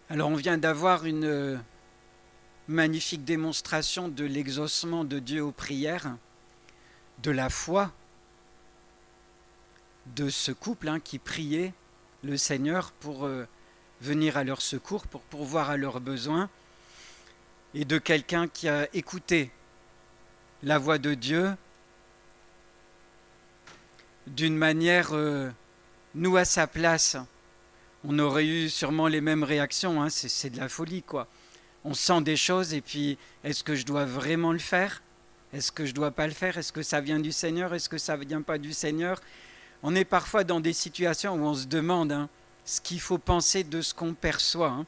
Alors on vient d'avoir une magnifique démonstration de l'exaucement de Dieu aux prières, de la foi de ce couple qui priait le Seigneur pour venir à leur secours, pour pourvoir à leurs besoins, et de quelqu'un qui a écouté la voix de Dieu d'une manière, nous à sa place, on aurait eu sûrement les mêmes réactions, c'est de la folie quoi. On sent des choses et puis est-ce que je dois vraiment le faire? Est-ce que je dois pas le faire? Est-ce que ça vient du Seigneur? Est-ce que ça vient pas du Seigneur? On est parfois dans des situations où on se demande ce qu'il faut penser de ce qu'on perçoit.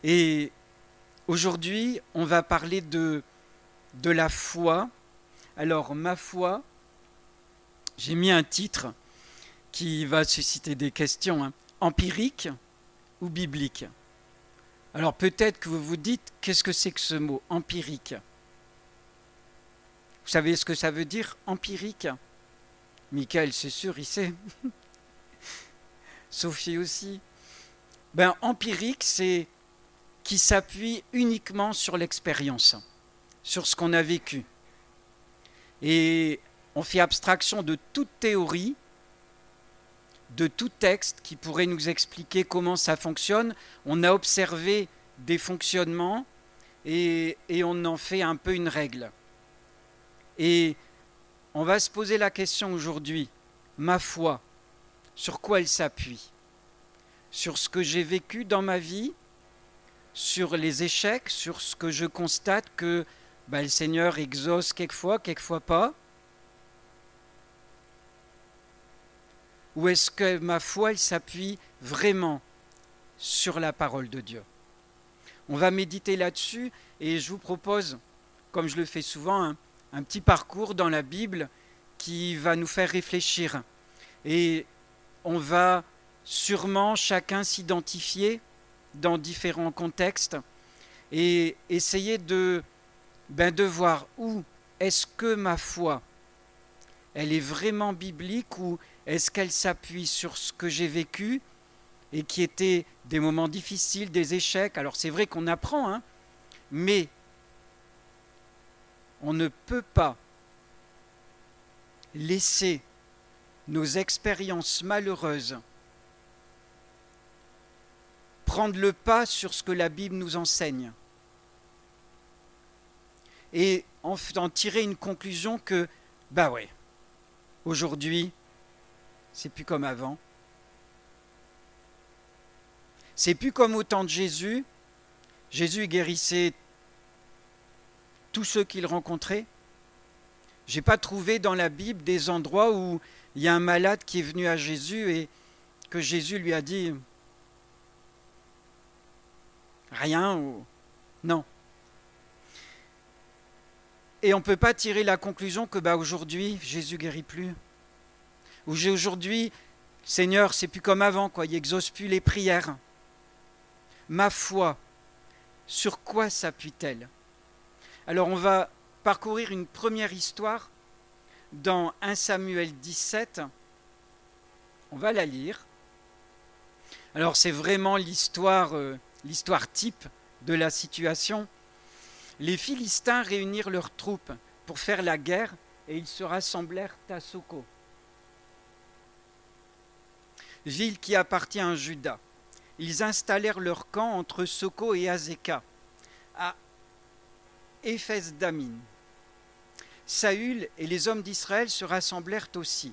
Et aujourd'hui, on va parler de la foi. Alors, ma foi, j'ai mis un titre qui va susciter des questions. Empirique ou biblique? Alors peut-être que vous vous dites, qu'est-ce que c'est que ce mot, empirique? Vous savez ce que ça veut dire, empirique? Michael, c'est sûr, il sait. Sophie aussi. Empirique, c'est qui s'appuie uniquement sur l'expérience, sur ce qu'on a vécu. Et on fait abstraction de toute théorie, de tout texte qui pourrait nous expliquer comment ça fonctionne. On a observé des fonctionnements et on en fait un peu une règle. Et on va se poser la question aujourd'hui, ma foi, sur quoi elle s'appuie? Sur ce que j'ai vécu dans ma vie, sur les échecs, sur ce que je constate que le Seigneur exauce quelquefois pas? Ou est-ce que ma foi, elle s'appuie vraiment sur la parole de Dieu? On va méditer là-dessus et je vous propose, comme je le fais souvent, un petit parcours dans la Bible qui va nous faire réfléchir. Et on va sûrement chacun s'identifier dans différents contextes et essayer de voir où est-ce que ma foi, elle est vraiment biblique ou est-ce qu'elle s'appuie sur ce que j'ai vécu et qui étaient des moments difficiles, des échecs. Alors c'est vrai qu'on apprend, mais on ne peut pas laisser nos expériences malheureuses prendre le pas sur ce que la Bible nous enseigne et en tirer une conclusion que, aujourd'hui, c'est plus comme avant. C'est plus comme au temps de Jésus. Jésus guérissait tous ceux qu'il rencontrait. Je n'ai pas trouvé dans la Bible des endroits où il y a un malade qui est venu à Jésus et que Jésus lui a dit rien ou non. Et on ne peut pas tirer la conclusion que aujourd'hui Jésus guérit plus. Ou aujourd'hui, Seigneur, c'est plus comme avant, il n'exauce plus les prières. Ma foi, sur quoi s'appuie-t-elle? Alors on va parcourir une première histoire dans 1 Samuel 17. On va la lire. Alors c'est vraiment l'histoire type de la situation. Les Philistins réunirent leurs troupes pour faire la guerre et ils se rassemblèrent à Soko, ville qui appartient à Juda. Ils installèrent leur camp entre Soko et Azekah, à Éphes-Damin. Saül et les hommes d'Israël se rassemblèrent aussi.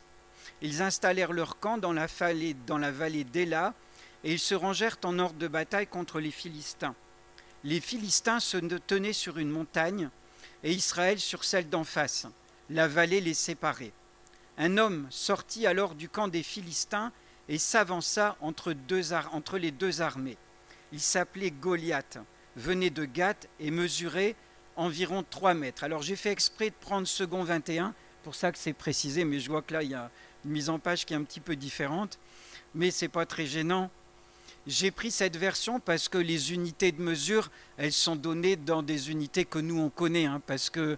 Ils installèrent leur camp dans la vallée d'Éla et ils se rangèrent en ordre de bataille contre les Philistins. Les Philistins se tenaient sur une montagne et Israël sur celle d'en face. La vallée les séparait. Un homme sortit alors du camp des Philistins et s'avança entre les deux armées. Il s'appelait Goliath, venait de Gath et mesurait environ 3 mètres. Alors j'ai fait exprès de prendre second 21, pour ça que c'est précisé, mais je vois que là il y a une mise en page qui est un petit peu différente, mais c'est pas très gênant. J'ai pris cette version parce que les unités de mesure, elles sont données dans des unités que nous on connaît, parce que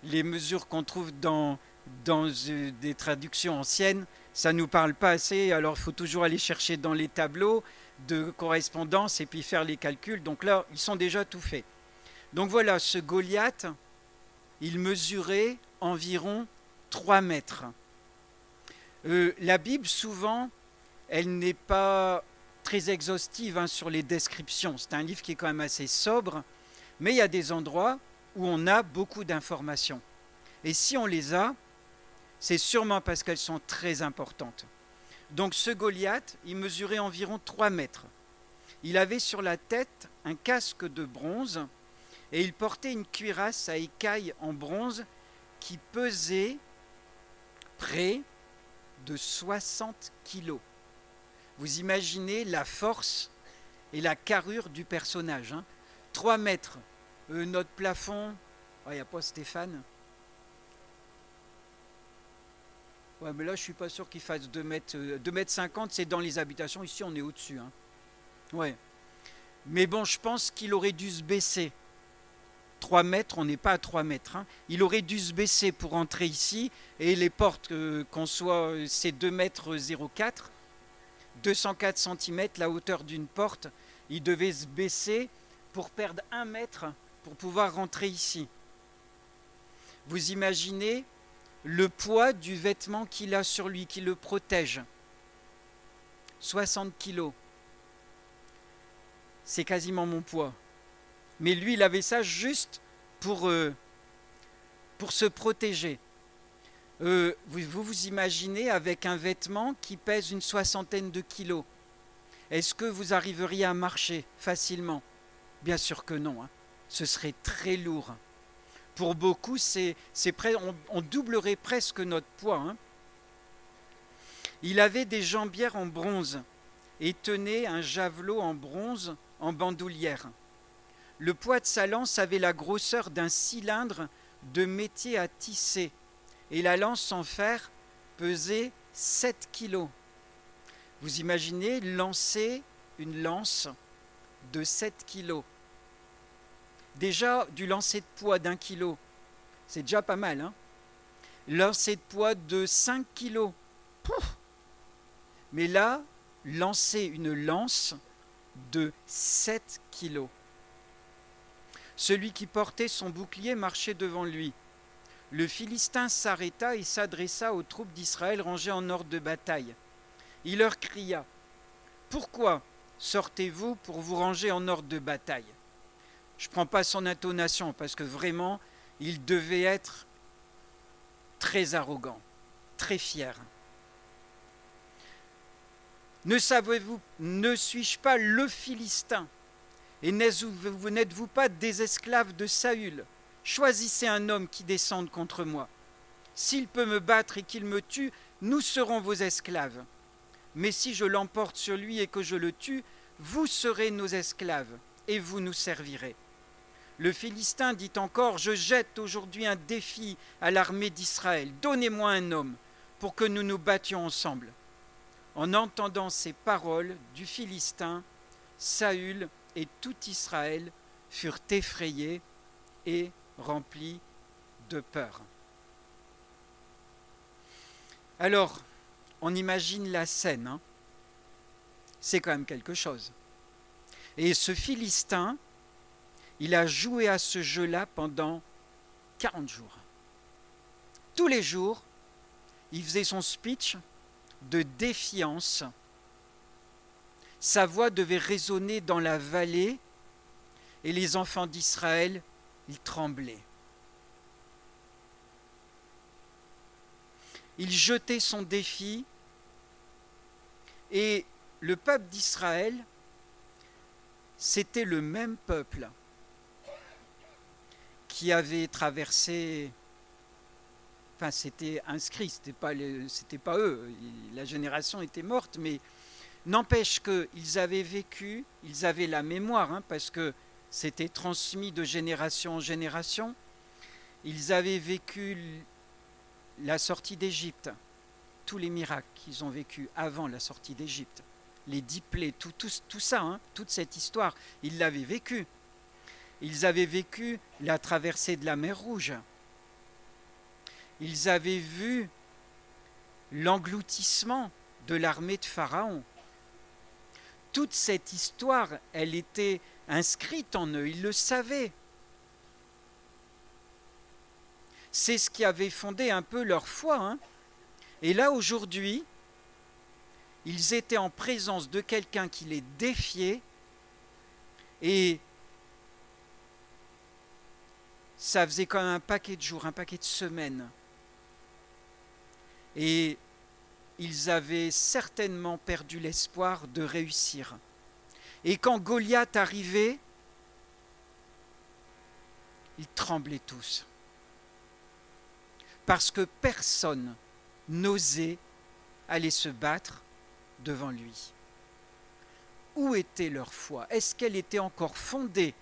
les mesures qu'on trouve dans des traductions anciennes, ça ne nous parle pas assez, alors il faut toujours aller chercher dans les tableaux. de correspondance et puis faire les calculs. Donc là, ils sont déjà tout faits. Donc voilà, ce Goliath, il mesurait environ 3 mètres. La Bible, souvent, elle n'est pas très exhaustive sur les descriptions. C'est un livre qui est quand même assez sobre, mais il y a des endroits où on a beaucoup d'informations. Et si on les a, c'est sûrement parce qu'elles sont très importantes. Donc ce Goliath, il mesurait environ 3 mètres. Il avait sur la tête un casque de bronze et il portait une cuirasse à écailles en bronze qui pesait près de 60 kilos. Vous imaginez la force et la carrure du personnage. 3 mètres. Notre plafond, il n'y a pas Stéphane. Ouais, mais là, je ne suis pas sûr qu'il fasse 2 mètres, 2,50 m, c'est dans les habitations. Ici, on est au-dessus. Ouais. Mais bon, je pense qu'il aurait dû se baisser. 3 mètres, on n'est pas à 3 mètres. Il aurait dû se baisser pour entrer ici. Et les portes, qu'on soit, c'est 2 mètres 04, 204 cm, la hauteur d'une porte. Il devait se baisser pour perdre 1 mètre pour pouvoir rentrer ici. Vous imaginez le poids du vêtement qu'il a sur lui, qui le protège. 60 kilos. C'est quasiment mon poids. Mais lui, il avait ça juste pour se protéger. Vous imaginez avec un vêtement qui pèse une 60aine de kilos. Est-ce que vous arriveriez à marcher facilement? Bien sûr que non. Ce serait très lourd. Pour beaucoup, on doublerait presque notre poids. Il avait des jambières en bronze et tenait un javelot en bronze en bandoulière. Le poids de sa lance avait la grosseur d'un cylindre de métier à tisser et la lance en fer pesait 7 kilos. Vous imaginez lancer une lance de 7 kilos. Déjà, du lancer de poids d'1 kilo, c'est déjà pas mal. Lancer de poids de 5 kilos. Pouf. Mais là, lancer une lance de 7 kilos. Celui qui portait son bouclier marchait devant lui. Le Philistin s'arrêta et s'adressa aux troupes d'Israël rangées en ordre de bataille. Il leur cria : « Pourquoi sortez-vous pour vous ranger en ordre de bataille ?» Je ne prends pas son intonation parce que vraiment, il devait être très arrogant, très fier. Ne savez-vous, ne suis-je pas le Philistin? Et n'êtes-vous pas des esclaves de Saül? Choisissez un homme qui descende contre moi. S'il peut me battre et qu'il me tue, nous serons vos esclaves. Mais si je l'emporte sur lui et que je le tue, vous serez nos esclaves et vous nous servirez. Le Philistin dit encore : « Je jette aujourd'hui un défi à l'armée d'Israël. Donnez-moi un homme pour que nous nous battions ensemble. » En entendant ces paroles du Philistin, Saül et tout Israël furent effrayés et remplis de peur. Alors, on imagine la scène. C'est quand même quelque chose. Et ce Philistin, il a joué à ce jeu-là pendant 40 jours. Tous les jours, il faisait son speech de défiance. Sa voix devait résonner dans la vallée et les enfants d'Israël, ils tremblaient. Il jetait son défi et le peuple d'Israël, c'était le même peuple qui avait traversé, enfin c'était inscrit, c'était pas eux, la génération était morte, mais n'empêche qu'ils avaient vécu, ils avaient la mémoire, parce que c'était transmis de génération en génération, ils avaient vécu la sortie d'Égypte, tous les miracles qu'ils ont vécu avant la sortie d'Égypte, les 10 plaies, tout ça, toute cette histoire, ils l'avaient vécu. Ils avaient vécu la traversée de la mer Rouge. Ils avaient vu l'engloutissement de l'armée de Pharaon. toute cette histoire, elle était inscrite en eux, ils le savaient. C'est ce qui avait fondé un peu leur foi, hein. Et là, aujourd'hui, ils étaient en présence de quelqu'un qui les défiait, et ça faisait quand même un paquet de jours, un paquet de semaines. Et ils avaient certainement perdu l'espoir de réussir. Et quand Goliath arrivait, ils tremblaient tous. Parce que personne n'osait aller se battre devant lui. Où était leur foi? Est-ce qu'elle était encore fondée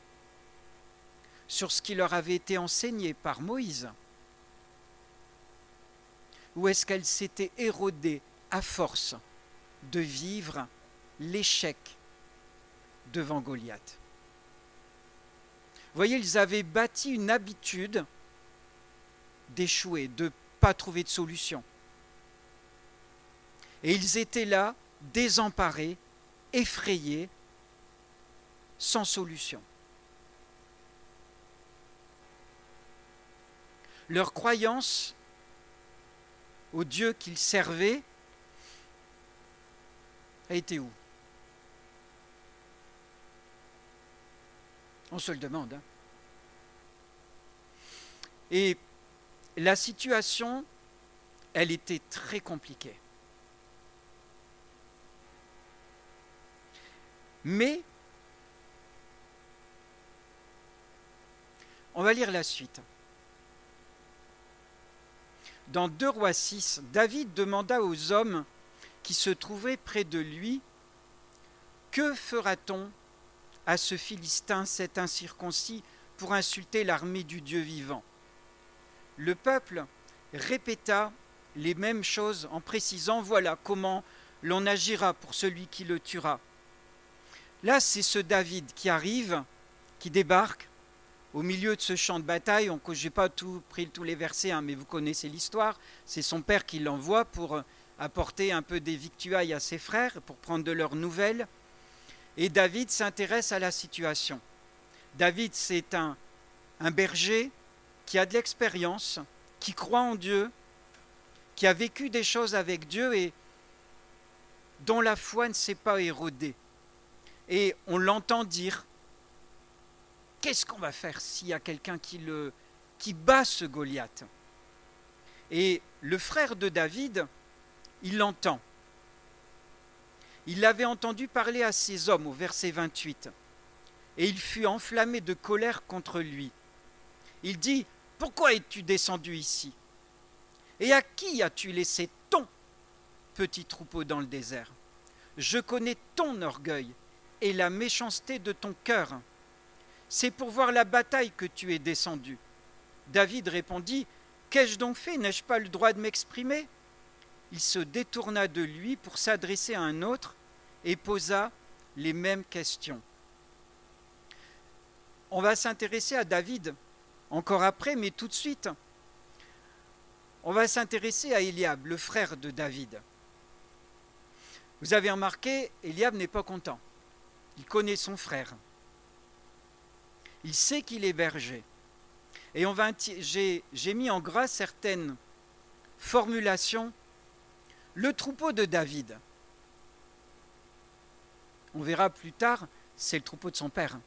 sur ce qui leur avait été enseigné par Moïse? Ou est-ce qu'elle s'était érodée à force de vivre l'échec devant Goliath? Vous voyez, ils avaient bâti une habitude d'échouer, de ne pas trouver de solution. Et ils étaient là, désemparés, effrayés, sans solution. Leur croyance au Dieu qu'ils servaient a été où? On se le demande. Hein. Et la situation, elle était très compliquée. Mais, on va lire la suite. Dans 2 Rois 6, David demanda aux hommes qui se trouvaient près de lui, « Que fera-t-on à ce Philistin, cet incirconcis, pour insulter l'armée du Dieu vivant ?» Le peuple répéta les mêmes choses en précisant « Voilà comment l'on agira pour celui qui le tuera. » Là, c'est ce David qui arrive, qui débarque au milieu de ce champ de bataille. Je n'ai pas pris tous les versets, hein, mais vous connaissez l'histoire. C'est son père qui l'envoie pour apporter un peu des victuailles à ses frères, pour prendre de leurs nouvelles. Et David s'intéresse à la situation. David, c'est un berger qui a de l'expérience, qui croit en Dieu, qui a vécu des choses avec Dieu et dont la foi ne s'est pas érodée. Et on l'entend dire, qu'est-ce qu'on va faire s'il y a quelqu'un qui bat ce Goliath? Et le frère de David, il l'entend. Il l'avait entendu parler à ses hommes au verset 28. Et il fut enflammé de colère contre lui. Il dit, « Pourquoi es-tu descendu ici? Et à qui as-tu laissé ton petit troupeau dans le désert? Je connais ton orgueil et la méchanceté de ton cœur. C'est pour voir la bataille que tu es descendu. » David répondit, « Qu'ai-je donc fait? N'ai-je pas le droit de m'exprimer ?» Il se détourna de lui pour s'adresser à un autre et posa les mêmes questions. On va s'intéresser à David encore après, mais tout de suite, on va s'intéresser à Eliab, le frère de David. Vous avez remarqué, Eliab n'est pas content. Il connaît son frère. Il sait qu'il est berger. Et j'ai mis en gras certaines formulations. Le troupeau de David. On verra plus tard, c'est le troupeau de son père.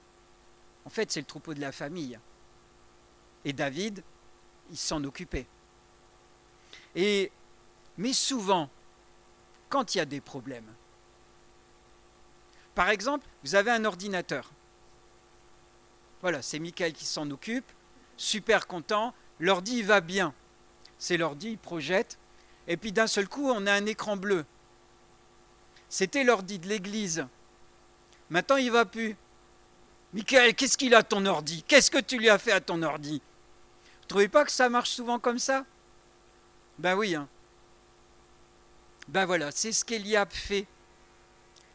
En fait, c'est le troupeau de la famille. Et David, il s'en occupait. Mais souvent, quand il y a des problèmes, par exemple, vous avez un ordinateur. Voilà, c'est Michael qui s'en occupe, super content, l'ordi va bien. C'est l'ordi, il projette, et puis d'un seul coup, on a un écran bleu. C'était l'ordi de l'église. Maintenant, il ne va plus. Michael, qu'est-ce qu'il a ton ordi? Qu'est-ce que tu lui as fait à ton ordi? Vous ne trouvez pas que ça marche souvent comme ça? Ben oui. Hein. Ben voilà, c'est ce qu'Eliab fait.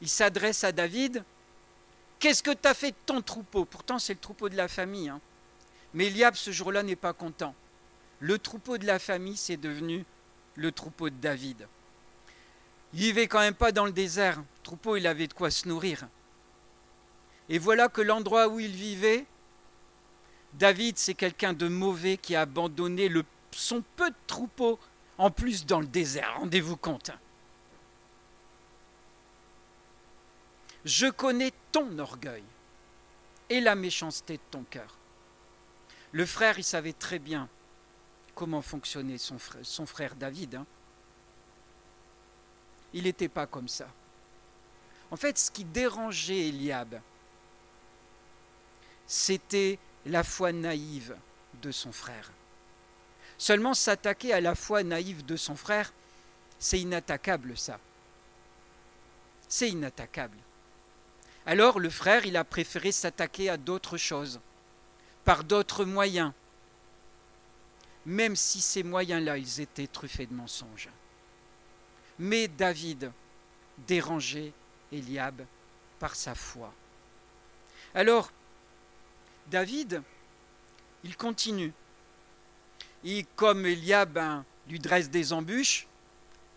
Il s'adresse à David. Qu'est-ce que tu as fait de ton troupeau? Pourtant, c'est le troupeau de la famille. Hein. Mais Eliab, ce jour-là, n'est pas content. Le troupeau de la famille, c'est devenu le troupeau de David. Il vivait quand même pas dans le désert. Le troupeau, il avait de quoi se nourrir. Et voilà que l'endroit où il vivait, David, c'est quelqu'un de mauvais qui a abandonné son peu de troupeau, en plus dans le désert, rendez-vous compte. Je connais ton orgueil et la méchanceté de ton cœur. Le frère, il savait très bien comment fonctionnait son frère David. Il n'était pas comme ça. En fait, ce qui dérangeait Eliab, c'était la foi naïve de son frère. Seulement s'attaquer à la foi naïve de son frère, c'est inattaquable ça. C'est inattaquable. Alors le frère, il a préféré s'attaquer à d'autres choses, par d'autres moyens, même si ces moyens-là, ils étaient truffés de mensonges. Mais David dérangeait Eliab par sa foi. Alors, David, il continue. Et comme Eliab lui dresse des embûches,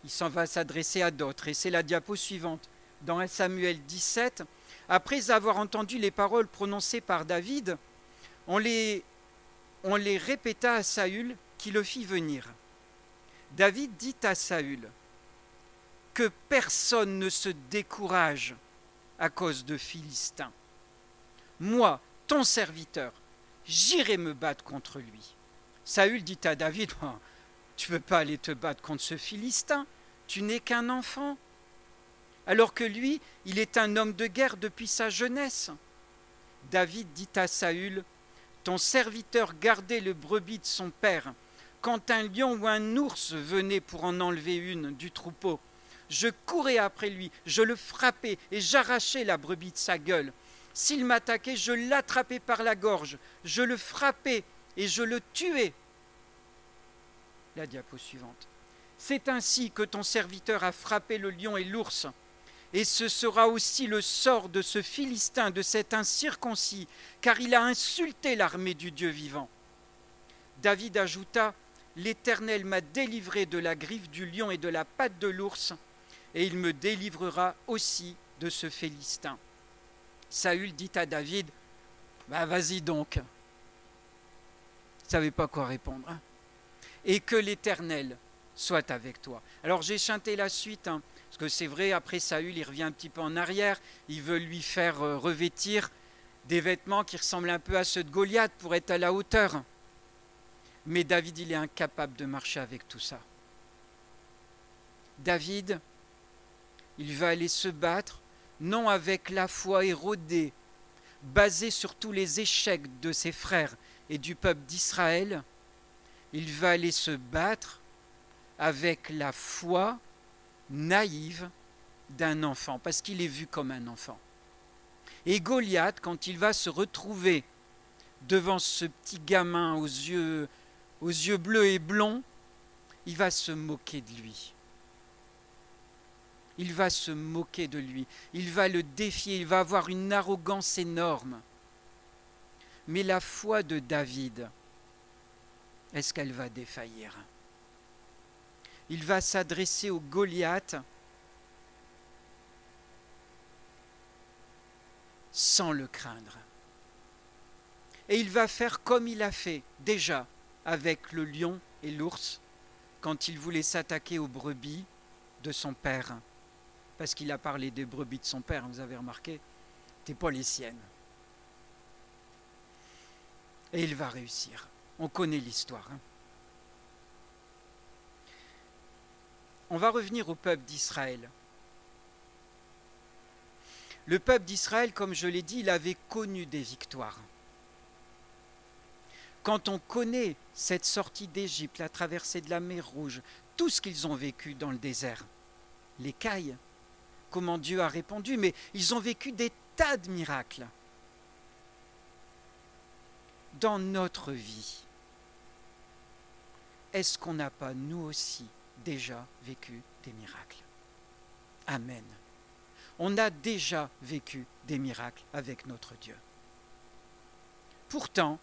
il s'en va s'adresser à d'autres. Et c'est la diapo suivante. Dans 1 Samuel 17, après avoir entendu les paroles prononcées par David, on les répéta à Saül qui le fit venir. David dit à Saül que personne ne se décourage à cause de Philistins. Moi, ton serviteur, j'irai me battre contre lui. Saül dit à David, tu ne peux pas aller te battre contre ce Philistin, tu n'es qu'un enfant. Alors que lui, il est un homme de guerre depuis sa jeunesse. David dit à Saül, ton serviteur gardait le brebis de son père. Quand un lion ou un ours venait pour en enlever une du troupeau, je courais après lui, je le frappais et j'arrachais la brebis de sa gueule. S'il m'attaquait, je l'attrapais par la gorge, je le frappais et je le tuais. La diapo suivante. C'est ainsi que ton serviteur a frappé le lion et l'ours. Et ce sera aussi le sort de ce Philistin, de cet incirconcis, car il a insulté l'armée du Dieu vivant. David ajouta, l'Éternel m'a délivré de la griffe du lion et de la patte de l'ours, et il me délivrera aussi de ce Philistin. Saül dit à David, vas-y donc. Il ne savait pas quoi répondre. Et que l'Éternel soit avec toi. Alors j'ai chanté la suite, parce que c'est vrai, après Saül, il revient un petit peu en arrière, il veut lui faire revêtir des vêtements qui ressemblent un peu à ceux de Goliath pour être à la hauteur. Mais David, il est incapable de marcher avec tout ça. David, il va aller se battre, non avec la foi érodée, basée sur tous les échecs de ses frères et du peuple d'Israël, il va aller se battre avec la foi naïve d'un enfant, parce qu'il est vu comme un enfant. Et Goliath, quand il va se retrouver devant ce petit gamin aux yeux bleus et blonds, il va se moquer de lui. Il va se moquer de lui. Il va le défier. Il va avoir une arrogance énorme. Mais la foi de David, est-ce qu'elle va défaillir? Il va s'adresser au Goliath sans le craindre. Et il va faire comme il a fait déjà avec le lion et l'ours quand il voulait s'attaquer aux brebis de son père. Parce qu'il a parlé des brebis de son père, vous avez remarqué, ce n'étaient pas les siennes. Et il va réussir. On connaît l'histoire. On va revenir au peuple d'Israël. Le peuple d'Israël, comme je l'ai dit, il avait connu des victoires. Quand on connaît cette sortie d'Égypte, la traversée de la mer Rouge, tout ce qu'ils ont vécu dans le désert, l'écaille, comment Dieu a répondu, mais ils ont vécu des tas de miracles. Dans notre vie, est-ce qu'on n'a pas, nous aussi, déjà vécu des miracles? Amen. On a déjà vécu des miracles avec notre Dieu. Pourtant,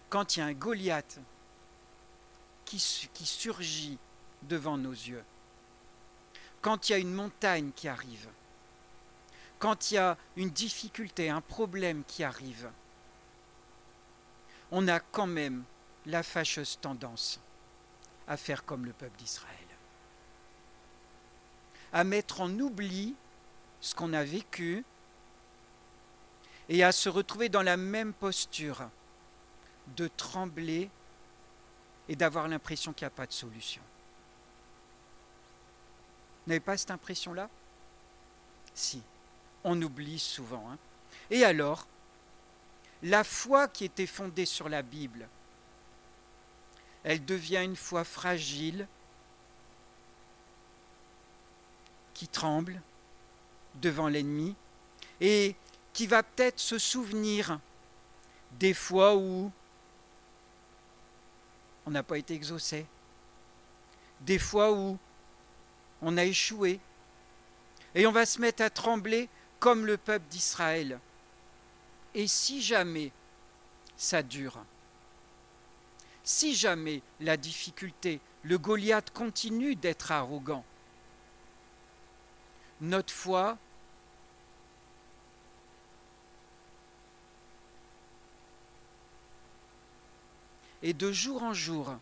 quand il y a un Goliath qui surgit devant nos yeux, quand il y a une montagne qui arrive, quand il y a une difficulté, un problème qui arrive, on a quand même la fâcheuse tendance à faire comme le peuple d'Israël, à mettre en oubli ce qu'on a vécu et à se retrouver dans la même posture de trembler et d'avoir l'impression qu'il n'y a pas de solution. Vous n'avez pas cette impression-là? Si, on oublie souvent. Et alors, la foi qui était fondée sur la Bible, elle devient une foi fragile, qui tremble devant l'ennemi et qui va peut-être se souvenir des fois où on n'a pas été exaucé, des fois où on a échoué, et on va se mettre à trembler comme le peuple d'Israël. Et si jamais ça dure, si jamais la difficulté, le Goliath continue d'être arrogant, notre foi et de jour en jour,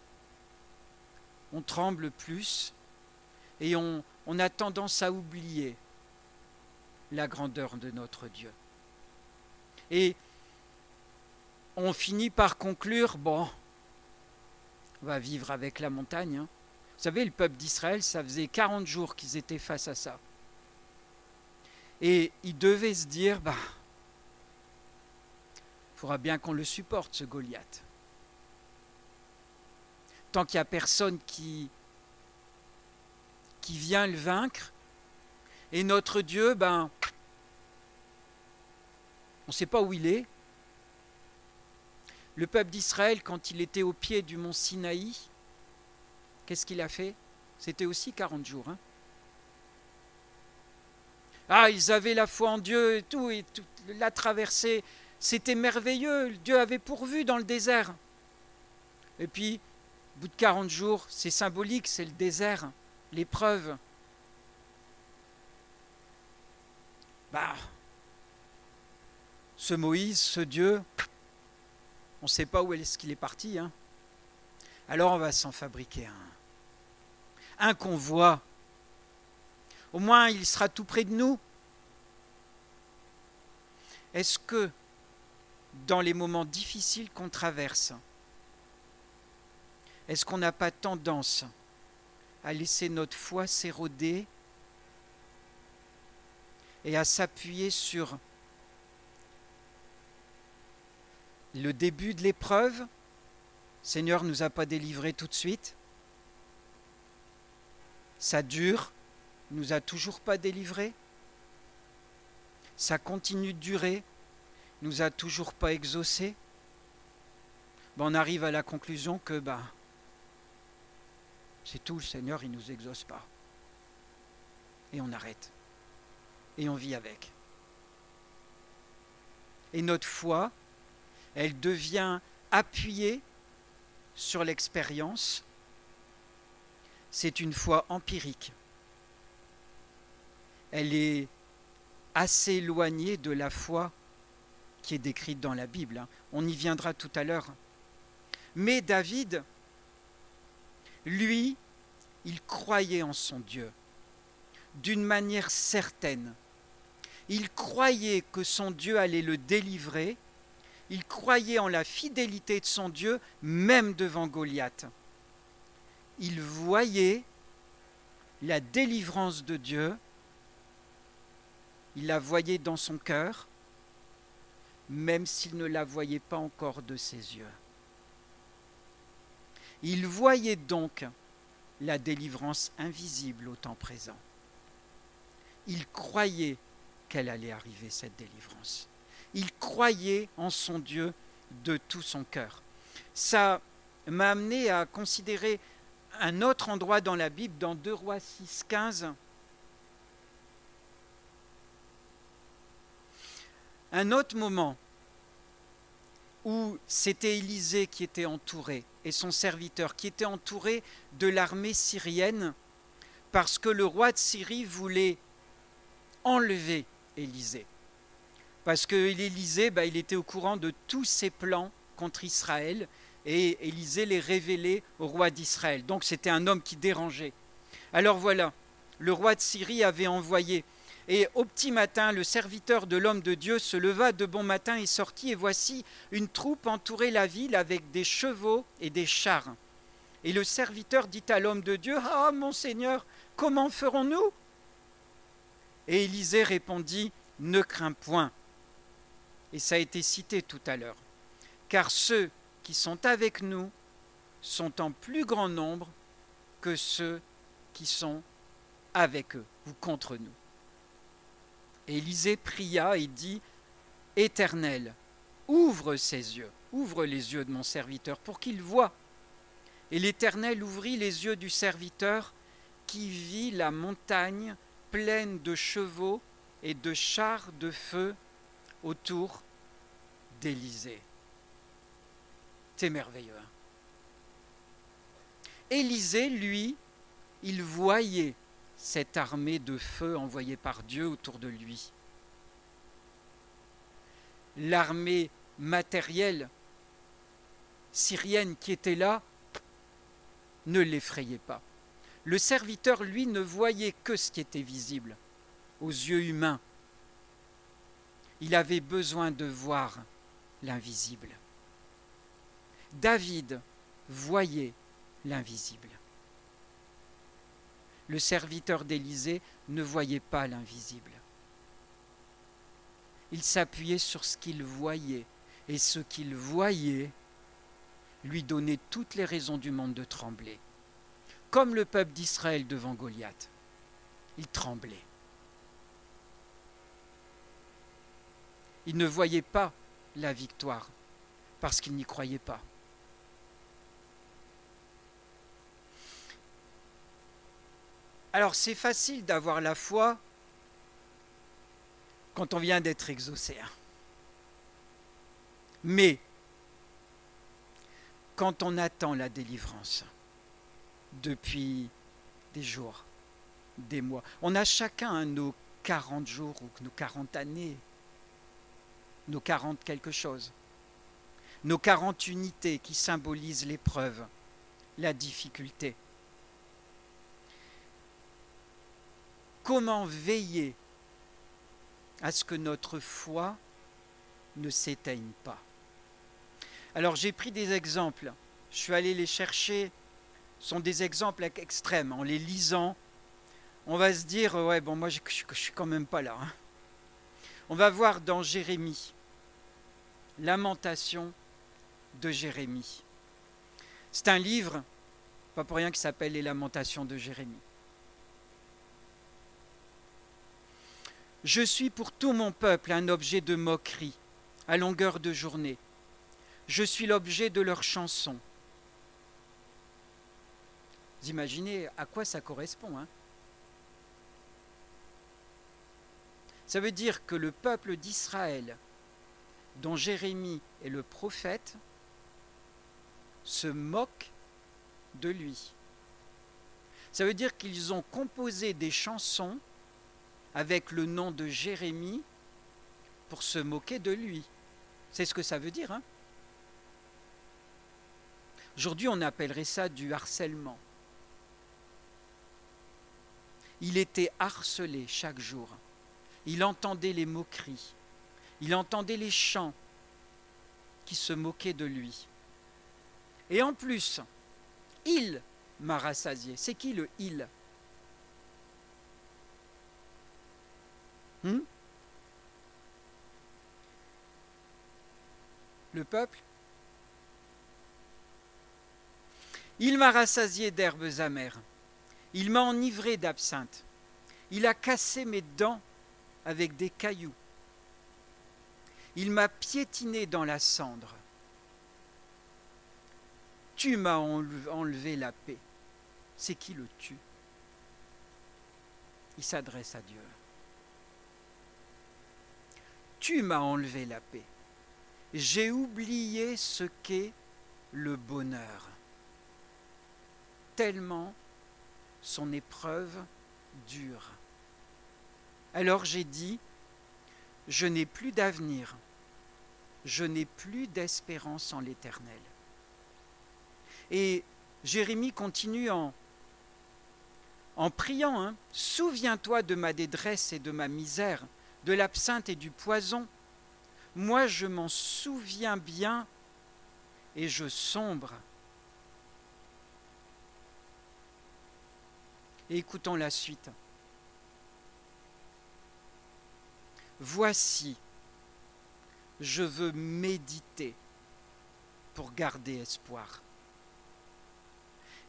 on tremble plus et on a tendance à oublier la grandeur de notre Dieu. Et on finit par conclure, bon, on va vivre avec la montagne. Vous savez, le peuple d'Israël, ça faisait 40 jours qu'ils étaient face à ça. Et ils devaient se dire, il faudra bien qu'on le supporte, ce Goliath. Tant qu'il n'y a personne qui vient le vaincre, et notre Dieu, on ne sait pas où il est. Le peuple d'Israël, quand il était au pied du mont Sinaï, qu'est-ce qu'il a fait? C'était aussi 40 jours. Ils avaient la foi en Dieu et tout la traversée, c'était merveilleux, Dieu avait pourvu dans le désert. Et puis, au bout de 40 jours, c'est symbolique, c'est le désert, l'épreuve. Ce Moïse, ce Dieu, on ne sait pas où est-ce qu'il est parti. Alors on va s'en fabriquer un qu'on voit. Au moins, il sera tout près de nous. Est-ce que, dans les moments difficiles qu'on traverse, est-ce qu'on n'a pas tendance à laisser notre foi s'éroder et à s'appuyer sur le début de l'épreuve? Seigneur ne nous a pas délivrés tout de suite. Ça dure, il ne nous a toujours pas délivrés. Ça continue de durer, il ne nous a toujours pas exaucés. On arrive à la conclusion que c'est tout, le Seigneur, il ne nous exauce pas. Et on arrête. Et on vit avec. Et notre foi, elle devient appuyée sur l'expérience. C'est une foi empirique. Elle est assez éloignée de la foi qui est décrite dans la Bible. On y viendra tout à l'heure. Mais David, lui, il croyait en son Dieu d'une manière certaine. Il croyait que son Dieu allait le délivrer. Il croyait en la fidélité de son Dieu, même devant Goliath. Il voyait la délivrance de Dieu. Il la voyait dans son cœur, même s'il ne la voyait pas encore de ses yeux. Il voyait donc la délivrance invisible au temps présent. Il croyait qu'elle allait arriver, cette délivrance. Il croyait en son Dieu de tout son cœur. Ça m'a amené à considérer un autre endroit dans la Bible, dans 2 Rois 6, 15. Un autre moment où c'était Élisée qui était entouré, et son serviteur, qui était entouré de l'armée syrienne parce que le roi de Syrie voulait enlever Élisée. Parce que Élisée, il était au courant de tous ses plans contre Israël, et Élisée les révélait au roi d'Israël. Donc c'était un homme qui dérangeait. Alors voilà, le roi de Syrie avait envoyé. Et au petit matin, le serviteur de l'homme de Dieu se leva de bon matin et sortit, et voici une troupe entourait la ville avec des chevaux et des chars. Et le serviteur dit à l'homme de Dieu, « Ah, mon Seigneur, comment ferons-nous » Et Élisée répondit, « Ne crains point. » Et ça a été cité tout à l'heure. Car ceux qui sont avec nous sont en plus grand nombre que ceux qui sont avec eux ou contre nous. Et Élisée pria et dit, « Éternel, ouvre ses yeux, ouvre les yeux de mon serviteur pour qu'il voie. » Et l'Éternel ouvrit les yeux du serviteur qui vit la montagne pleine de chevaux et de chars de feu autour d'Élisée. C'est merveilleux. Hein? Élisée, lui, il voyait cette armée de feu envoyée par Dieu autour de lui. L'armée matérielle syrienne qui était là ne l'effrayait pas. Le serviteur, lui, ne voyait que ce qui était visible aux yeux humains. Il avait besoin de voir l'invisible. David voyait l'invisible. Le serviteur d'Élisée ne voyait pas l'invisible. Il s'appuyait sur ce qu'il voyait, et ce qu'il voyait lui donnait toutes les raisons du monde de trembler. Comme le peuple d'Israël devant Goliath, il tremblait. Il ne voyait pas la victoire parce qu'il n'y croyait pas. Alors c'est facile d'avoir la foi quand on vient d'être exaucé. Mais quand on attend la délivrance depuis des jours, des mois, on a chacun nos 40 jours ou nos 40 années, nos 40 quelque chose, nos 40 unités qui symbolisent l'épreuve, la difficulté. Comment veiller à ce que notre foi ne s'éteigne pas? Alors j'ai pris des exemples, je suis allé les chercher, ce sont des exemples extrêmes. En les lisant, on va se dire, ouais bon moi je suis quand même pas là. Hein. On va voir dans Jérémie, Lamentation de Jérémie. C'est un livre, pas pour rien, qui s'appelle Les Lamentations de Jérémie. Je suis pour tout mon peuple un objet de moquerie, à longueur de journée. Je suis l'objet de leurs chansons. Vous imaginez à quoi ça correspond, hein? Ça veut dire que le peuple d'Israël, dont Jérémie est le prophète, se moque de lui. Ça veut dire qu'ils ont composé des chansons avec le nom de Jérémie pour se moquer de lui. C'est ce que ça veut dire, hein? Aujourd'hui, on appellerait ça du harcèlement. Il était harcelé chaque jour. Il entendait les moqueries. Il entendait les chants qui se moquaient de lui. Et en plus, il m'a rassasié. C'est qui le il? Le peuple? Il m'a rassasié d'herbes amères. Il m'a enivré d'absinthe. Il a cassé mes dents avec des cailloux. Il m'a piétiné dans la cendre. Tu m'as enlevé la paix. C'est qui le tu? Il s'adresse à Dieu. Tu m'as enlevé la paix. J'ai oublié ce qu'est le bonheur. Tellement son épreuve dure. Alors j'ai dit, je n'ai plus d'avenir, je n'ai plus d'espérance en l'Éternel. Et Jérémie continue en priant, hein, souviens-toi de ma détresse et de ma misère, de l'absinthe et du poison. Moi je m'en souviens bien et je sombre. Et écoutons la suite. Voici, je veux méditer pour garder espoir.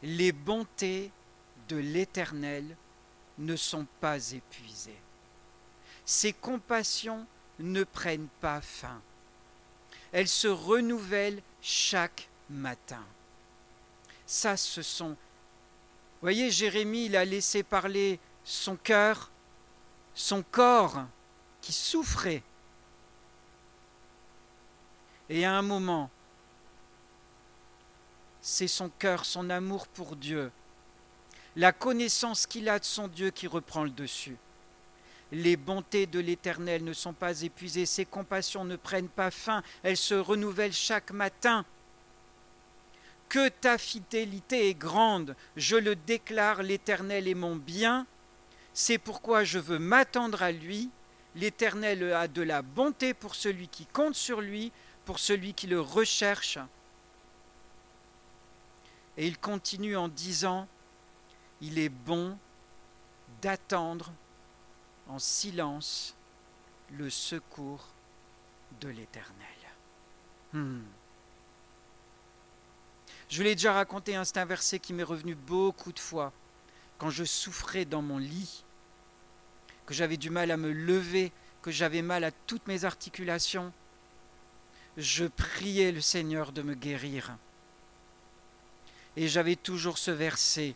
Les bontés de l'Éternel ne sont pas épuisées. Ses compassions ne prennent pas fin. Elles se renouvellent chaque matin. Ça, ce sont... Vous voyez, Jérémie, il a laissé parler son cœur, son corps qui souffrait. Et à un moment, c'est son cœur, son amour pour Dieu, la connaissance qu'il a de son Dieu qui reprend le dessus. Les bontés de l'Éternel ne sont pas épuisées, ses compassions ne prennent pas fin, elles se renouvellent chaque matin. Que ta fidélité est grande, je le déclare, l'Éternel est mon bien, c'est pourquoi je veux m'attendre à lui. L'Éternel a de la bonté pour celui qui compte sur lui, pour celui qui le recherche. Et il continue en disant, il est bon d'attendre en silence le secours de l'Éternel. Je vous l'ai déjà raconté, c'est un verset qui m'est revenu beaucoup de fois quand je souffrais dans mon lit, que j'avais du mal à me lever, que j'avais mal à toutes mes articulations. Je priais le Seigneur de me guérir. Et j'avais toujours ce verset,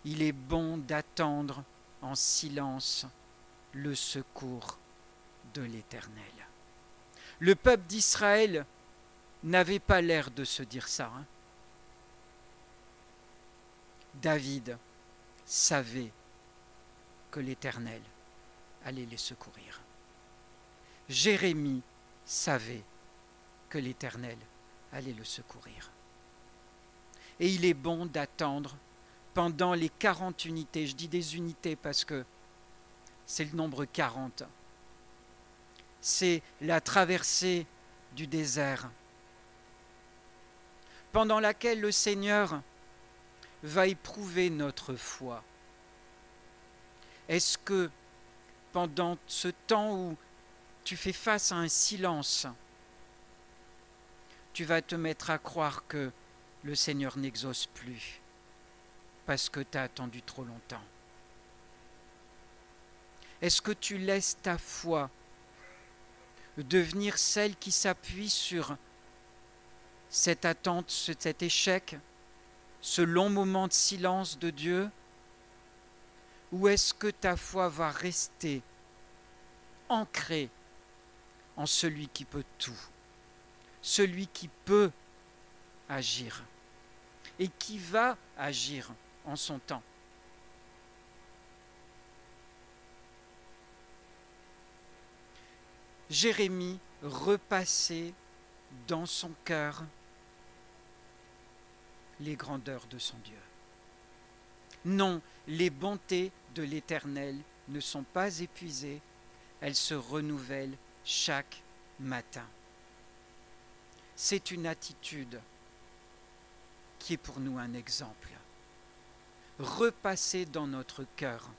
il est bon d'attendre en silence le secours de l'Éternel. Le peuple d'Israël n'avait pas l'air de se dire ça. David savait que l'Éternel allait les secourir. Jérémie savait que l'Éternel allait le secourir. Et il est bon d'attendre pendant les 40 unités. Je dis des unités parce que c'est le nombre 40. C'est la traversée du désert, pendant laquelle le Seigneur va éprouver notre foi. Est-ce que pendant ce temps où tu fais face à un silence, tu vas te mettre à croire que le Seigneur n'exauce plus parce que tu as attendu trop longtemps? Est-ce que tu laisses ta foi devenir celle qui s'appuie sur cette attente, cet échec, ce long moment de silence de Dieu? Ou est-ce que ta foi va rester ancrée en celui qui peut tout, celui qui peut agir et qui va agir en son temps? Jérémie repassait dans son cœur les grandeurs de son Dieu. Non, les bontés de l'Éternel ne sont pas épuisées, elles se renouvellent chaque matin. C'est une attitude qui est pour nous un exemple. Repasser dans notre cœur,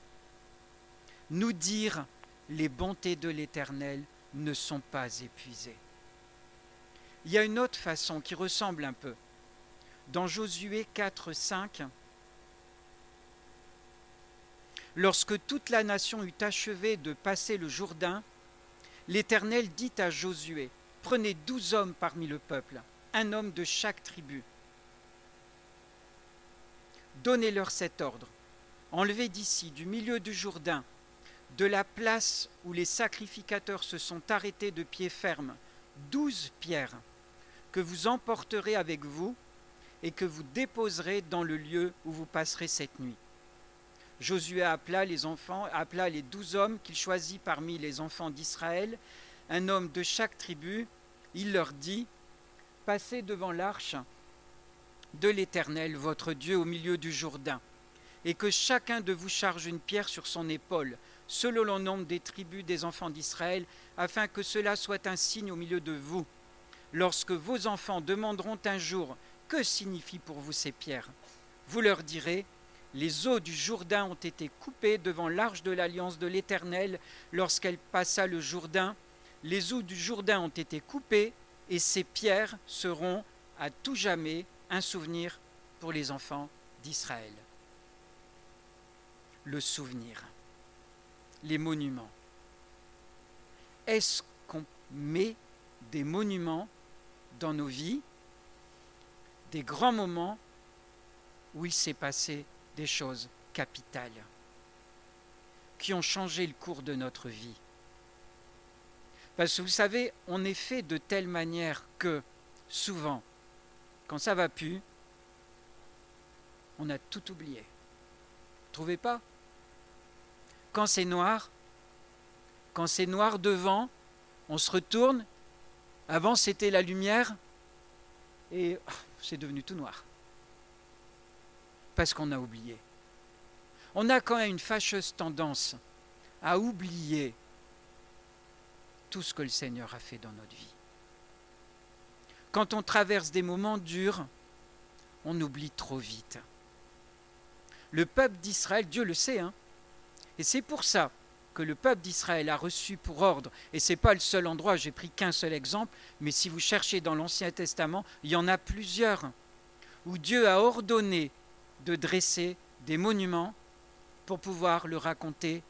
nous dire les bontés de l'Éternel ne sont pas épuisées. Il y a une autre façon qui ressemble un peu. Dans Josué 4, 5, lorsque toute la nation eut achevé de passer le Jourdain, l'Éternel dit à Josué, « Prenez 12 hommes parmi le peuple, un homme de chaque tribu. Donnez-leur cet ordre. Enlevez d'ici, du milieu du Jourdain, de la place où les sacrificateurs se sont arrêtés de pied ferme, 12 pierres que vous emporterez avec vous et que vous déposerez dans le lieu où vous passerez cette nuit. Josué appela les 12 hommes qu'il choisit parmi les enfants d'Israël, un homme de chaque tribu. Il leur dit, passez devant l'arche de l'Éternel, votre Dieu, au milieu du Jourdain, et que chacun de vous charge une pierre sur son épaule, selon le nombre des tribus des enfants d'Israël, afin que cela soit un signe au milieu de vous. Lorsque vos enfants demanderont un jour, que signifient pour vous ces pierres? Vous leur direz, les eaux du Jourdain ont été coupées devant l'arche de l'alliance de l'Éternel lorsqu'elle passa le Jourdain. Les eaux du Jourdain ont été coupées et ces pierres seront à tout jamais un souvenir pour les enfants d'Israël. Le souvenir, les monuments. Est-ce qu'on met des monuments dans nos vies, des grands moments où il s'est passé des choses capitales qui ont changé le cours de notre vie? Parce que vous savez, on est fait de telle manière que souvent, quand ça va plus, on a tout oublié. Vous trouvez pas? Quand c'est noir devant, on se retourne. Avant, c'était la lumière et c'est devenu tout noir. Parce qu'on a oublié. On a quand même une fâcheuse tendance à oublier tout ce que le Seigneur a fait dans notre vie. Quand on traverse des moments durs, on oublie trop vite. Le peuple d'Israël, Dieu le sait, et c'est pour ça que le peuple d'Israël a reçu pour ordre, et ce n'est pas le seul endroit, j'ai pris qu'un seul exemple, mais si vous cherchez dans l'Ancien Testament, il y en a plusieurs, où Dieu a ordonné de dresser des monuments pour pouvoir le raconter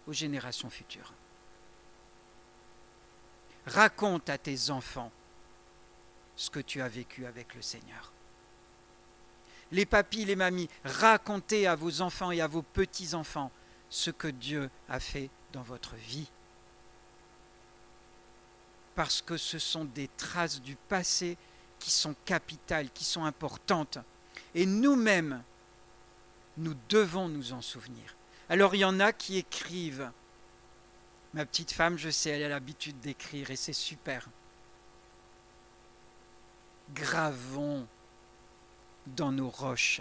aux générations futures. Raconte à tes enfants ce que tu as vécu avec le Seigneur. Les papis, les mamies, racontez à vos enfants et à vos petits-enfants ce que Dieu a fait dans votre vie. Parce que ce sont des traces du passé qui sont capitales, qui sont importantes. Et nous-mêmes, nous devons nous en souvenir. Alors il y en a qui écrivent. Ma petite femme, je sais, elle a l'habitude d'écrire et c'est super. Gravons dans nos roches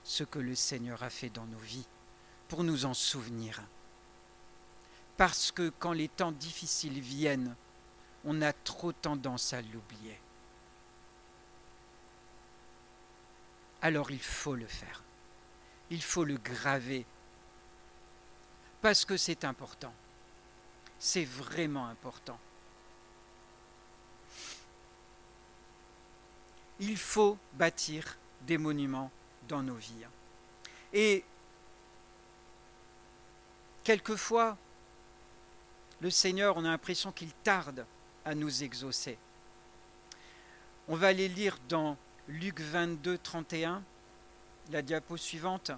ce que le Seigneur a fait dans nos vies pour nous en souvenir. Parce que quand les temps difficiles viennent, on a trop tendance à l'oublier. Alors il faut le faire. Il faut le graver. Parce que c'est important. C'est vraiment important. Il faut bâtir des monuments dans nos vies. Et quelquefois, le Seigneur, on a l'impression qu'il tarde à nous exaucer. On va aller lire dans Luc 22, 31, la diapo suivante.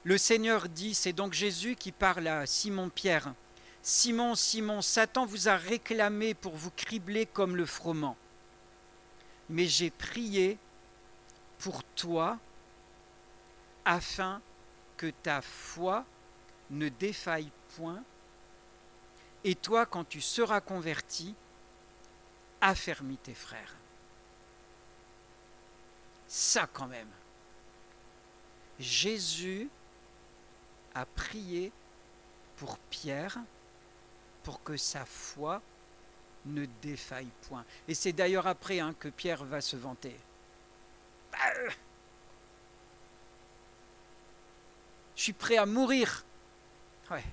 Le Seigneur dit, c'est donc Jésus qui parle à Simon-Pierre. Simon, Simon, Satan vous a réclamé pour vous cribler comme le froment. Mais j'ai prié pour toi afin que ta foi ne défaille point. Et toi, quand tu seras converti, affermis tes frères. Ça quand même. Jésus a prié pour Pierre pour que sa foi ne défaille point. Et c'est d'ailleurs après que Pierre va se vanter. Je suis prêt à mourir. Ouais.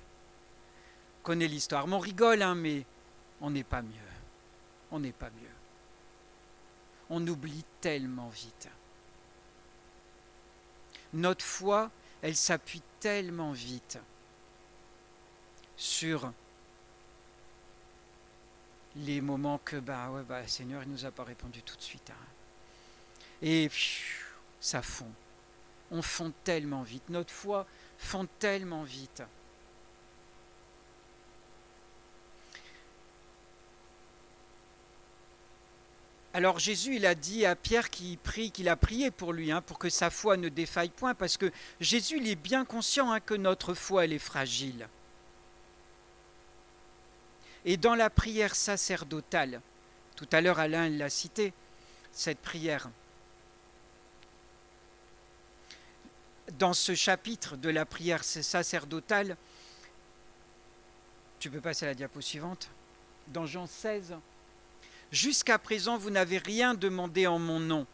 On connaît l'histoire. On rigole, mais on n'est pas mieux. On n'est pas mieux. On oublie tellement vite. Notre foi, elle s'appuie tellement vite sur les moments que, Seigneur, il ne nous a pas répondu tout de suite. Et ça fond. On fond tellement vite. Notre foi fond tellement vite. Alors, Alors Jésus, il a dit à Pierre qu'il a prié pour lui, pour que sa foi ne défaille point, parce que Jésus, il est bien conscient que notre foi, elle est fragile. Et dans la prière sacerdotale, tout à l'heure Alain l'a cité, cette prière, dans ce chapitre de la prière sacerdotale, tu peux passer à la diapo suivante, dans Jean 16, « Jusqu'à présent, vous n'avez rien demandé en mon nom.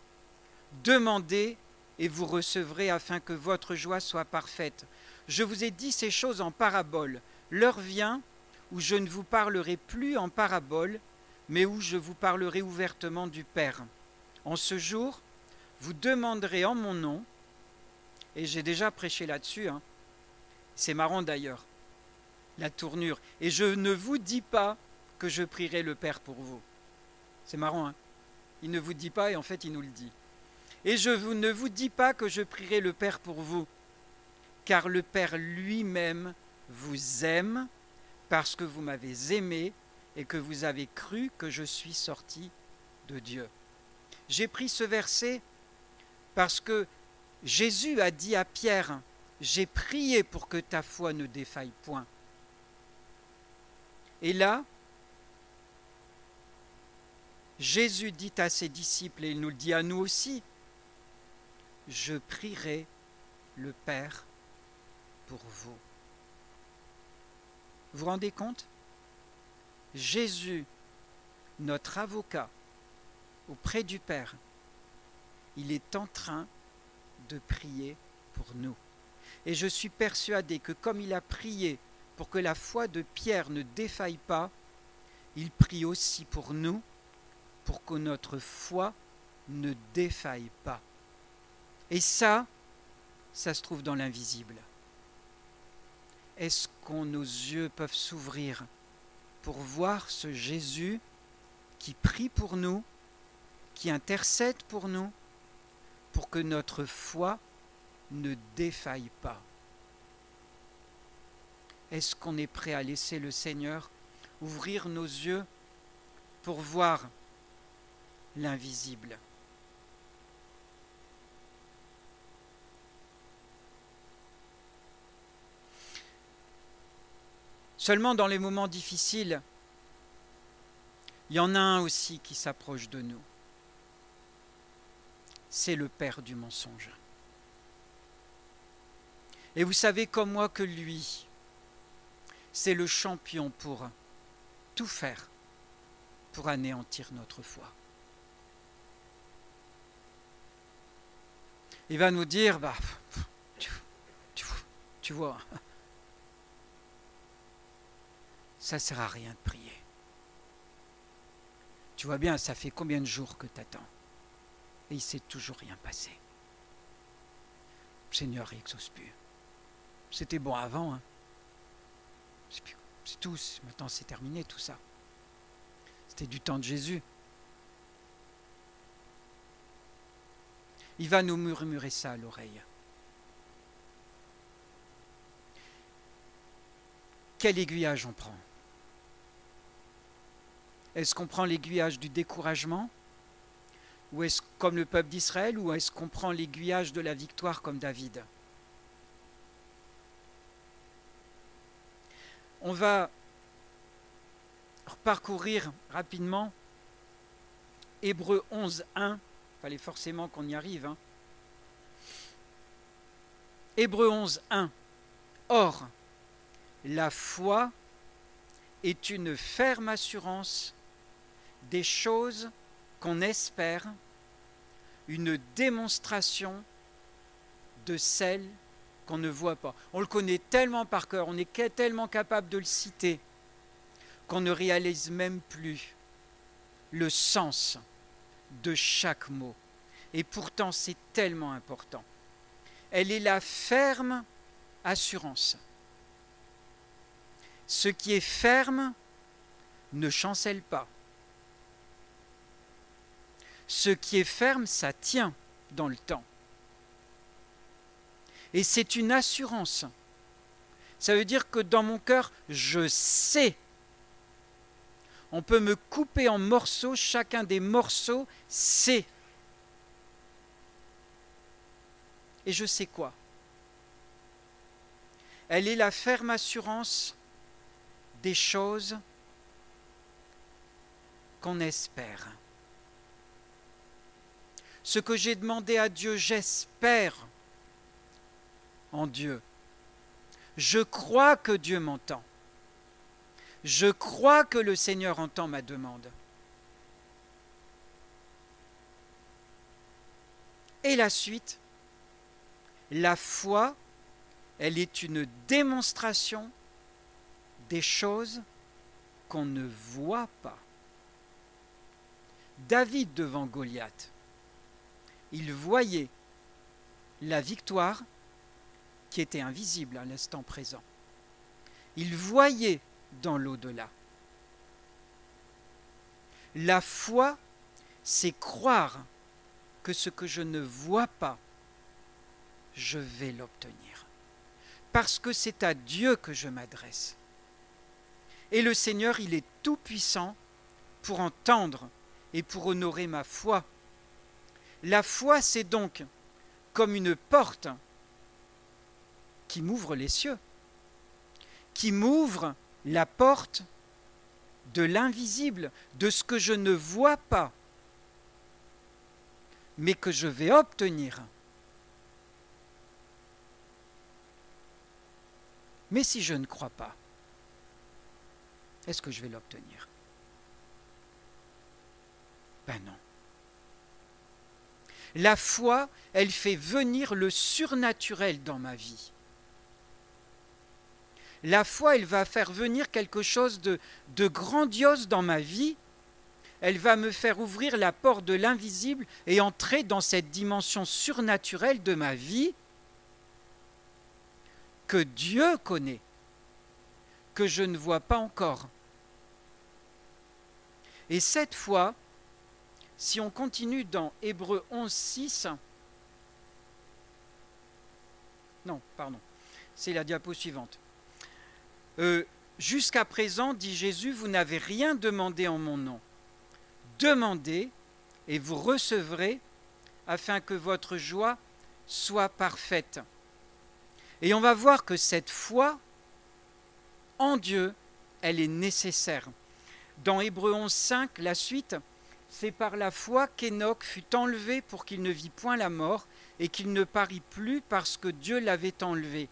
Demandez et vous recevrez afin que votre joie soit parfaite. Je vous ai dit ces choses en parabole. L'heure vient où je ne vous parlerai plus en parabole, mais où je vous parlerai ouvertement du Père. En ce jour, vous demanderez en mon nom, et j'ai déjà prêché là-dessus, c'est marrant d'ailleurs, la tournure, et je ne vous dis pas que je prierai le Père pour vous. C'est marrant, il ne vous dit pas et en fait il nous le dit. Et je ne vous dis pas que je prierai le Père pour vous, car le Père lui-même vous aime parce que vous m'avez aimé et que vous avez cru que je suis sorti de Dieu. J'ai pris ce verset parce que Jésus a dit à Pierre, « J'ai prié pour que ta foi ne défaille point. » Et là, Jésus dit à ses disciples, et il nous le dit à nous aussi, « Je prierai le Père pour vous. » Vous vous rendez compte? Jésus, notre avocat auprès du Père, il est en train de prier pour nous. Et je suis persuadé que comme il a prié pour que la foi de Pierre ne défaille pas, il prie aussi pour nous, pour que notre foi ne défaille pas. Et ça se trouve dans l'invisible. Est-ce que nos yeux peuvent s'ouvrir pour voir ce Jésus qui prie pour nous, qui intercède pour nous, pour que notre foi ne défaille pas? Est-ce qu'on est prêt à laisser le Seigneur ouvrir nos yeux pour voir l'invisible? Seulement dans les moments difficiles, il y en a un aussi qui s'approche de nous. C'est le père du mensonge. Et vous savez comme moi que lui, c'est le champion pour tout faire pour anéantir notre foi. Il va nous dire, tu vois, ça ne sert à rien de prier. Tu vois bien, ça fait combien de jours que tu attends? Et il ne s'est toujours rien passé. Le Seigneur n'exauce plus. C'était bon avant, c'est tout, maintenant c'est terminé tout ça. C'était du temps de Jésus. Il va nous murmurer ça à l'oreille. Quel aiguillage on prend? Est-ce qu'on prend l'aiguillage du découragement? Ou est-ce comme le peuple d'Israël? Ou est-ce qu'on prend l'aiguillage de la victoire comme David? On va parcourir rapidement Hébreux 11, 1. Il fallait forcément qu'on y arrive. Hébreux 11, 1. Or, la foi est une ferme assurance des choses qu'on espère, une démonstration de celles qu'on ne voit pas. On le connaît tellement par cœur, on est tellement capable de le citer, qu'on ne réalise même plus le sens de chaque mot. Et pourtant, c'est tellement important. Elle est la ferme assurance. Ce qui est ferme ne chancelle pas. Ce qui est ferme, ça tient dans le temps. Et c'est une assurance. Ça veut dire que dans mon cœur, je sais. On peut me couper en morceaux, chacun des morceaux, c'est. Et je sais quoi? Elle est la ferme assurance des choses qu'on espère. Ce que j'ai demandé à Dieu, j'espère en Dieu. Je crois que Dieu m'entend. Je crois que le Seigneur entend ma demande. Et la suite, la foi, elle est une démonstration des choses qu'on ne voit pas. David devant Goliath, il voyait la victoire qui était invisible à l'instant présent. Il voyait dans l'au-delà. La foi, c'est croire que ce que je ne vois pas, je vais l'obtenir. Parce que c'est à Dieu que je m'adresse. Et le Seigneur, il est tout-puissant pour entendre et pour honorer ma foi. La foi, c'est donc comme une porte qui m'ouvre les cieux, qui m'ouvre la porte de l'invisible, de ce que je ne vois pas, mais que je vais obtenir. Mais si je ne crois pas, est-ce que je vais l'obtenir? Ben non. La foi, elle fait venir le surnaturel dans ma vie. La foi, elle va faire venir quelque chose de grandiose dans ma vie. Elle va me faire ouvrir la porte de l'invisible et entrer dans cette dimension surnaturelle de ma vie que Dieu connaît, que je ne vois pas encore. Et cette foi, si on continue dans Hébreux 11, 6, non, pardon, c'est la diapo suivante. Jusqu'à présent, dit Jésus, vous n'avez rien demandé en mon nom. Demandez et vous recevrez afin que votre joie soit parfaite. Et on va voir que cette foi en Dieu, elle est nécessaire. Dans Hébreux 11, 5, la suite, c'est par la foi qu'Enoch fut enlevé pour qu'il ne vit point la mort et qu'il ne parut plus parce que Dieu l'avait enlevé.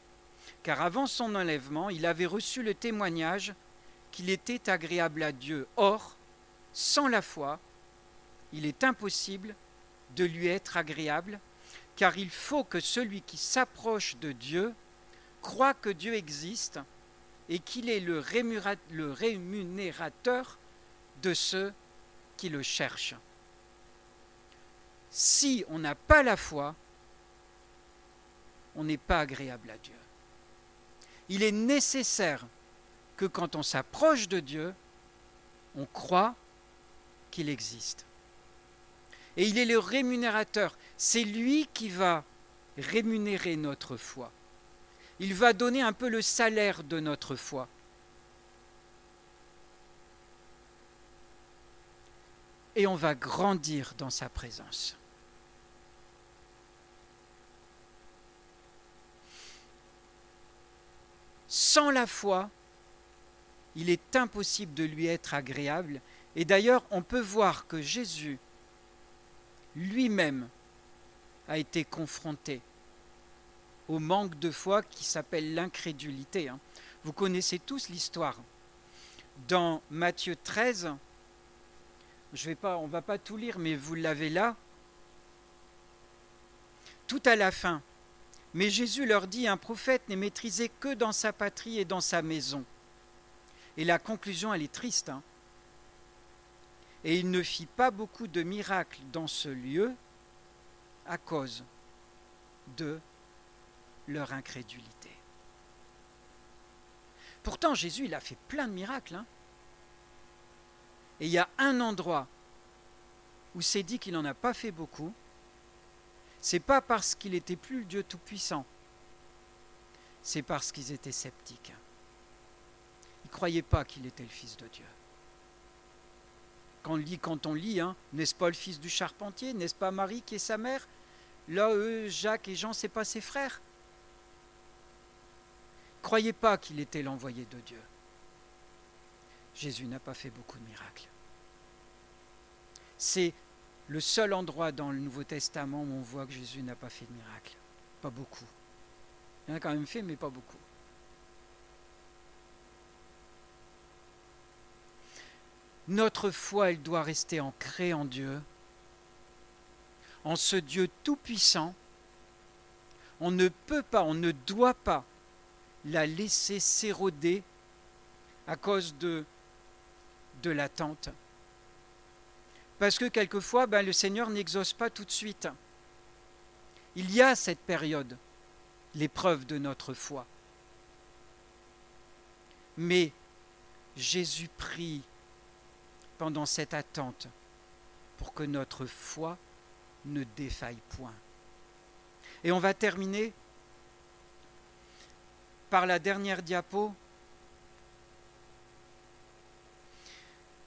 Car avant son enlèvement, il avait reçu le témoignage qu'il était agréable à Dieu. Or, sans la foi, il est impossible de lui être agréable, car il faut que celui qui s'approche de Dieu croit que Dieu existe et qu'il est le rémunérateur de ceux qui le cherchent. Si on n'a pas la foi, on n'est pas agréable à Dieu. Il est nécessaire que quand on s'approche de Dieu, on croit qu'il existe. Et il est le rémunérateur. C'est lui qui va rémunérer notre foi. Il va donner un peu le salaire de notre foi. Et on va grandir dans sa présence. Sans la foi, il est impossible de lui être agréable. Et d'ailleurs, on peut voir que Jésus lui-même a été confronté au manque de foi qui s'appelle l'incrédulité. Vous connaissez tous l'histoire. Dans Matthieu 13, on ne va pas tout lire, mais vous l'avez là. Tout à la fin, mais Jésus leur dit, un prophète n'est maîtrisé que dans sa patrie et dans sa maison. Et la conclusion, elle est triste. Et il ne fit pas beaucoup de miracles dans ce lieu à cause de leur incrédulité. Pourtant, Jésus, il a fait plein de miracles. Et il y a un endroit où c'est dit qu'il n'en a pas fait beaucoup. C'est pas parce qu'il était plus le Dieu Tout-Puissant. C'est parce qu'ils étaient sceptiques. Ils ne croyaient pas qu'il était le Fils de Dieu. Quand on lit, n'est-ce pas le fils du charpentier? N'est-ce pas Marie qui est sa mère? Là, eux, Jacques et Jean, c'est pas ses frères. Croyez pas qu'il était l'envoyé de Dieu. Jésus n'a pas fait beaucoup de miracles. C'est le seul endroit dans le Nouveau Testament où on voit que Jésus n'a pas fait de miracles. Pas beaucoup. Il en a quand même fait, mais pas beaucoup. Notre foi, elle doit rester ancrée en Dieu, en ce Dieu tout-puissant. On ne peut pas, on ne doit pas la laisser s'éroder à cause de l'attente. Parce que quelquefois, le Seigneur n'exauce pas tout de suite. Il y a cette période, l'épreuve de notre foi. Mais Jésus prie pendant cette attente pour que notre foi ne défaille point. Et on va terminer par la dernière diapo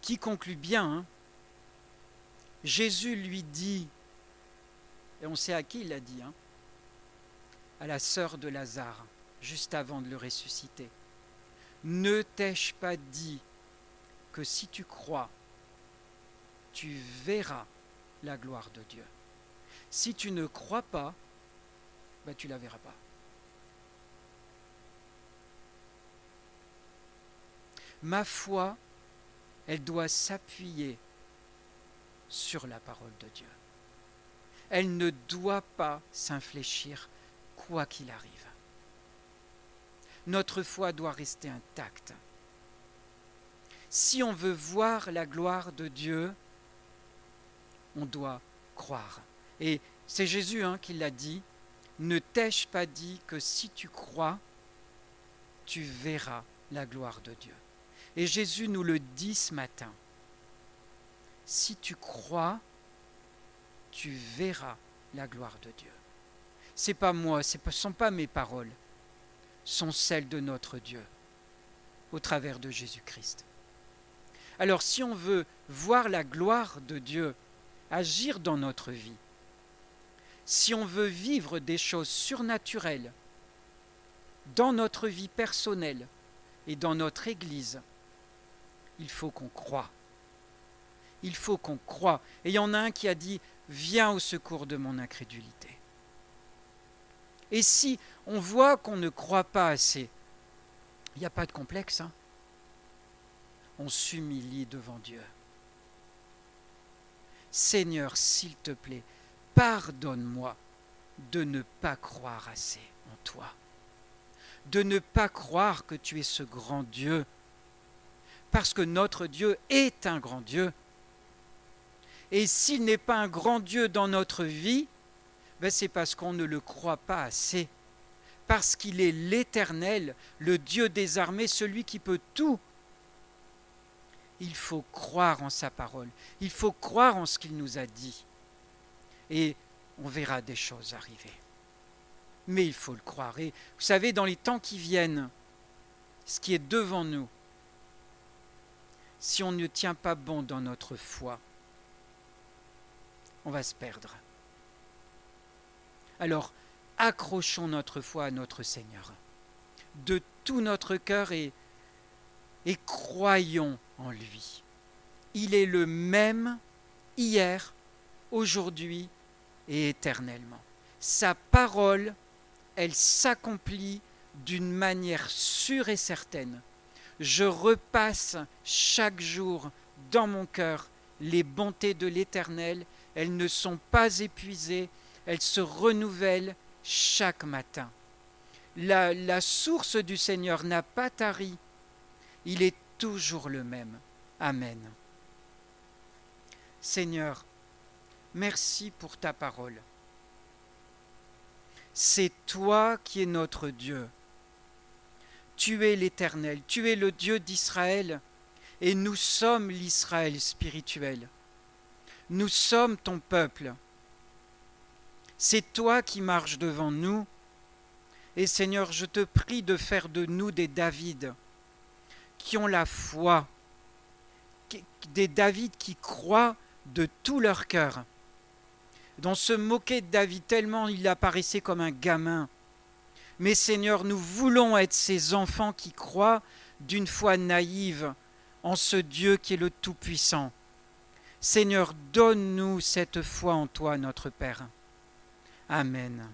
qui conclut bien. Jésus lui dit, et on sait à qui il l'a dit, à la sœur de Lazare, juste avant de le ressusciter. Ne t'ai-je pas dit que si tu crois, tu verras la gloire de Dieu. Si tu ne crois pas, tu ne la verras pas. Ma foi, elle doit s'appuyer sur la parole de Dieu. Elle ne doit pas s'infléchir quoi qu'il arrive. Notre foi doit rester intacte. Si on veut voir la gloire de Dieu, on doit croire. Et c'est Jésus qui l'a dit, ne t'ai-je pas dit que si tu crois, tu verras la gloire de Dieu. Et Jésus nous le dit ce matin. Si tu crois, tu verras la gloire de Dieu. C'est pas moi, ce ne sont pas mes paroles, sont celles de notre Dieu, au travers de Jésus-Christ. Alors si on veut voir la gloire de Dieu agir dans notre vie, si on veut vivre des choses surnaturelles dans notre vie personnelle et dans notre Église, il faut qu'on croie. Il faut qu'on croie. Et il y en a un qui a dit « Viens au secours de mon incrédulité ». Et si on voit qu'on ne croit pas assez, il n'y a pas de complexe. On s'humilie devant Dieu. Seigneur, s'il te plaît, pardonne-moi de ne pas croire assez en toi. De ne pas croire que tu es ce grand Dieu. Parce que notre Dieu est un grand Dieu. Et s'il n'est pas un grand Dieu dans notre vie, c'est parce qu'on ne le croit pas assez. Parce qu'il est l'Éternel, le Dieu des armées, celui qui peut tout. Il faut croire en sa parole. Il faut croire en ce qu'il nous a dit. Et on verra des choses arriver. Mais il faut le croire. Et vous savez, dans les temps qui viennent, ce qui est devant nous, si on ne tient pas bon dans notre foi, on va se perdre. Alors, accrochons notre foi à notre Seigneur de tout notre cœur et croyons en lui. Il est le même hier, aujourd'hui et éternellement. Sa parole, elle s'accomplit d'une manière sûre et certaine. Je repasse chaque jour dans mon cœur les bontés de l'Éternel. Elles ne sont pas épuisées, elles se renouvellent chaque matin. La source du Seigneur n'a pas tari. Il est toujours le même. Amen. Seigneur, merci pour ta parole. C'est toi qui es notre Dieu. Tu es l'Éternel, tu es le Dieu d'Israël, et nous sommes l'Israël spirituel. Nous sommes ton peuple. C'est toi qui marches devant nous. Et Seigneur, je te prie de faire de nous des David qui ont la foi, des David qui croient de tout leur cœur. On se moquait de David tellement il apparaissait comme un gamin. Mais Seigneur, nous voulons être ces enfants qui croient d'une foi naïve en ce Dieu qui est le Tout-Puissant. Seigneur, donne-nous cette foi en toi, notre Père. Amen.